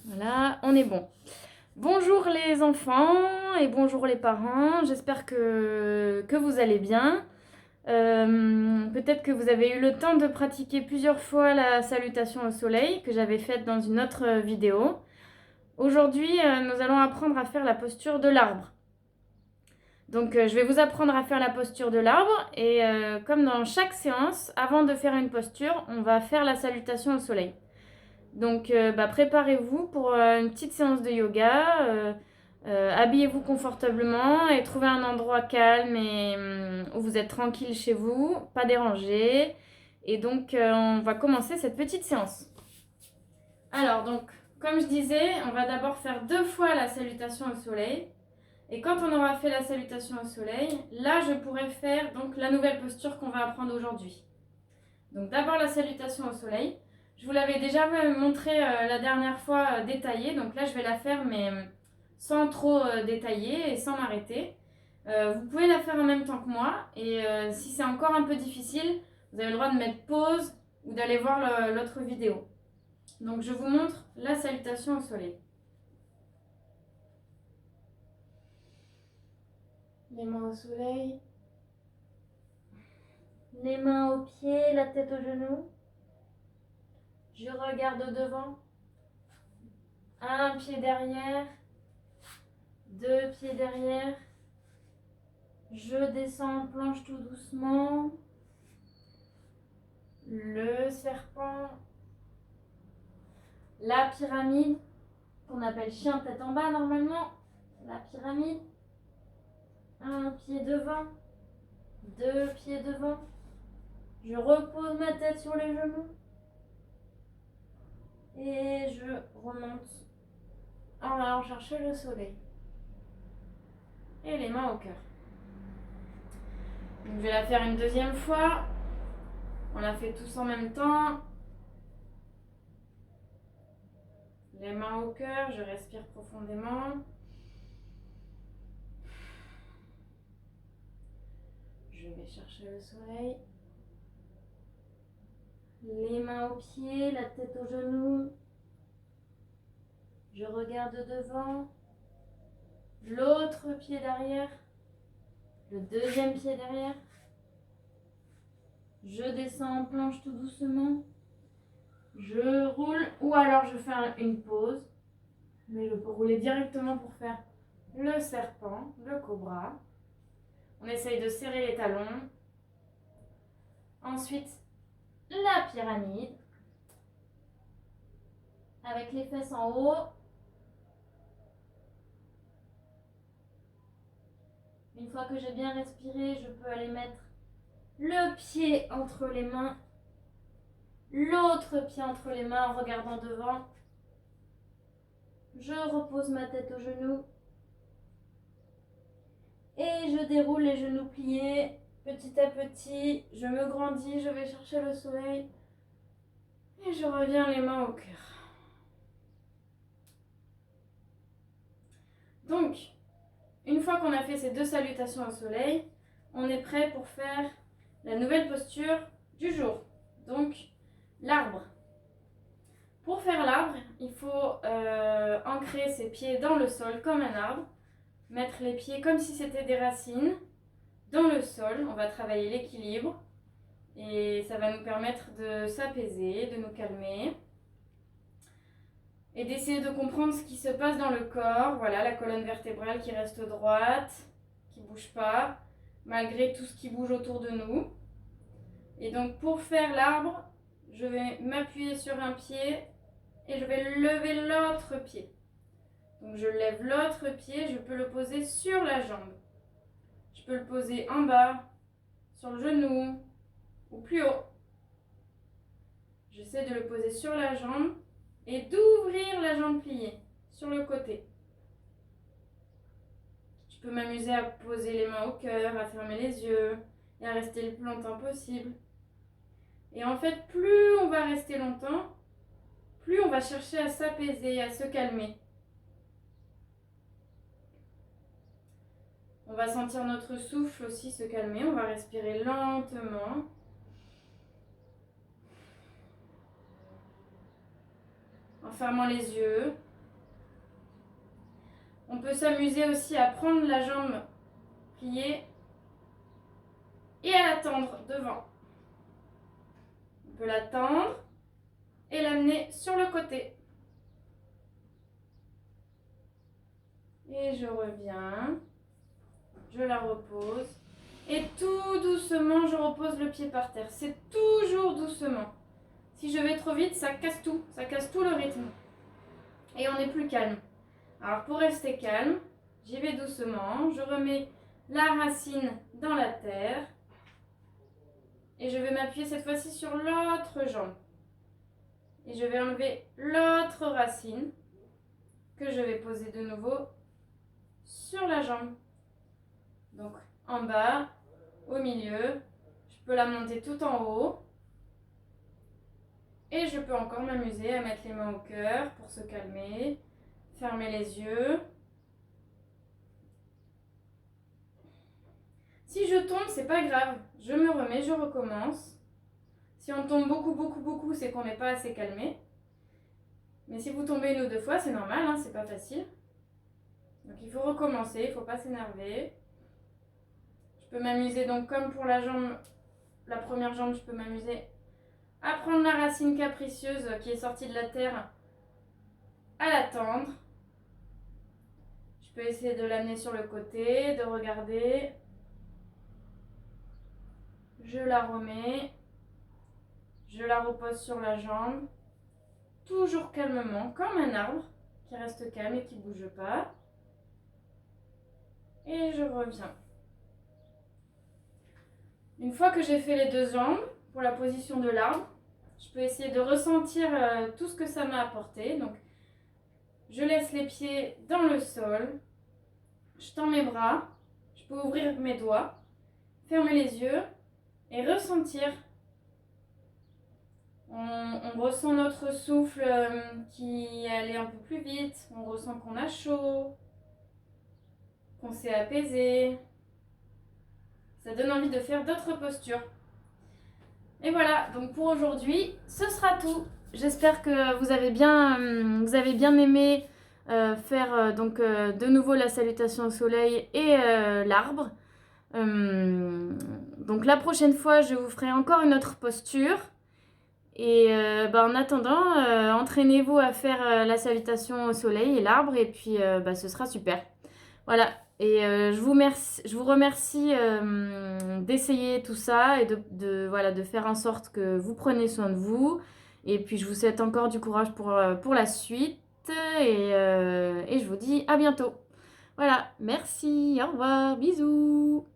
Voilà, on est bon. Bonjour les enfants et bonjour les parents, j'espère que vous allez bien. Peut-être que vous avez eu le temps de pratiquer plusieurs fois la salutation au soleil que j'avais faite dans une autre vidéo. Aujourd'hui, nous allons apprendre à faire la posture de l'arbre. Donc je vais vous apprendre à faire la posture de l'arbre et comme dans chaque séance, avant de faire une posture, on va faire la salutation au soleil. Donc préparez-vous pour une petite séance de yoga, habillez-vous confortablement et trouvez un endroit calme et où vous êtes tranquille chez vous, pas dérangé. Et donc on va commencer cette petite séance. Alors donc, comme je disais, on va d'abord faire 2 fois la salutation au soleil. Et quand on aura fait la salutation au soleil, là je pourrai faire donc la nouvelle posture qu'on va apprendre aujourd'hui. Donc d'abord la salutation au soleil. Je vous l'avais déjà montré la dernière fois détaillée, donc là je vais la faire mais sans trop détailler et sans m'arrêter. Vous pouvez la faire en même temps que moi et si c'est encore un peu difficile, vous avez le droit de mettre pause ou d'aller voir l'autre vidéo. Donc je vous montre la salutation au soleil. Les mains au soleil, les mains aux pieds, la tête aux genoux. Je regarde devant, un pied derrière, 2 pieds derrière. Je descends en planche tout doucement. Le serpent. La pyramide, qu'on appelle chien tête en bas normalement. La pyramide. Un pied devant. 2 pieds devant. Je repose ma tête sur les genoux. Et je remonte en allant chercher le soleil. Et les mains au cœur. Donc je vais la faire une deuxième fois. On la fait tous en même temps. Les mains au cœur, je respire profondément. Je vais chercher le soleil. Les mains aux pieds, la tête aux genoux. Je regarde devant. L'autre pied derrière. Le deuxième pied derrière. Je descends en planche tout doucement. Je roule ou alors je fais une pause. Mais je peux rouler directement pour faire le serpent, le cobra. On essaye de serrer les talons. Ensuite, la pyramide. Avec les fesses en haut. Une fois que j'ai bien respiré, je peux aller mettre le pied entre les mains, l'autre pied entre les mains en regardant devant. Je repose ma tête aux genoux et je déroule les genoux pliés. Petit à petit, je me grandis, je vais chercher le soleil et je reviens les mains au cœur. Donc, une fois qu'on a fait ces 2 salutations au soleil, on est prêt pour faire la nouvelle posture du jour. Donc, l'arbre. Pour faire l'arbre, il faut ancrer ses pieds dans le sol comme un arbre, mettre les pieds comme si c'était des racines dans le sol. On va travailler l'équilibre et ça va nous permettre de s'apaiser, de nous calmer et d'essayer de comprendre ce qui se passe dans le corps. Voilà, la colonne vertébrale qui reste droite, qui ne bouge pas, malgré tout ce qui bouge autour de nous. Et donc pour faire l'arbre, je vais m'appuyer sur un pied et je vais lever l'autre pied. Donc je lève l'autre pied, je peux le poser sur la jambe. Je peux le poser en bas, sur le genou ou plus haut. J'essaie de le poser sur la jambe et d'ouvrir la jambe pliée sur le côté. Je peux m'amuser à poser les mains au cœur, à fermer les yeux et à rester le plus longtemps possible. Et en fait, plus on va rester longtemps, plus on va chercher à s'apaiser, à se calmer. On va sentir notre souffle aussi se calmer. On va respirer lentement. En fermant les yeux. On peut s'amuser aussi à prendre la jambe pliée et à la tendre devant. On peut la tendre et l'amener sur le côté. Et je reviens, je la repose. Et tout doucement, je repose le pied par terre. C'est toujours doucement. Si je vais trop vite, ça casse tout le rythme. Et on est plus calme. Alors pour rester calme, j'y vais doucement. Je remets la racine dans la terre. Et je vais m'appuyer cette fois-ci sur l'autre jambe. Et je vais enlever l'autre racine que je vais poser de nouveau sur la jambe. Donc en bas, au milieu, je peux la monter tout en haut. Et je peux encore m'amuser à mettre les mains au cœur pour se calmer, fermer les yeux. Si je tombe, c'est pas grave, je me remets, je recommence. Si on tombe beaucoup, c'est qu'on n'est pas assez calmé. Mais si vous tombez une ou deux fois, c'est normal, hein, c'est pas facile. Donc il faut recommencer, il ne faut pas s'énerver. Je peux m'amuser donc comme pour la jambe, la première jambe, je peux m'amuser à prendre la racine capricieuse qui est sortie de la terre, à la tendre. Je peux essayer de l'amener sur le côté, de regarder. Je la remets. Je la repose sur la jambe. Toujours calmement, comme un arbre qui reste calme et qui ne bouge pas. Et je reviens. Une fois que j'ai fait les deux jambes, pour la position de l'arbre, je peux essayer de ressentir tout ce que ça m'a apporté. Donc, je laisse les pieds dans le sol. Je tends mes bras. Je peux ouvrir mes doigts, fermer les yeux et ressentir. On ressent notre souffle qui allait un peu plus vite. On ressent qu'on a chaud, qu'on s'est apaisé. Ça donne envie de faire d'autres postures. Et voilà, donc pour aujourd'hui, ce sera tout. J'espère que vous avez bien aimé faire de nouveau la salutation au soleil et l'arbre. Donc la prochaine fois, je vous ferai encore une autre posture. Et en attendant, entraînez-vous à faire la salutation au soleil et l'arbre et puis ce sera super. Voilà, et je vous remercie d'essayer tout ça et de faire en sorte que vous preniez soin de vous. Et puis je vous souhaite encore du courage pour la suite et je vous dis à bientôt. Voilà, merci, au revoir, bisous.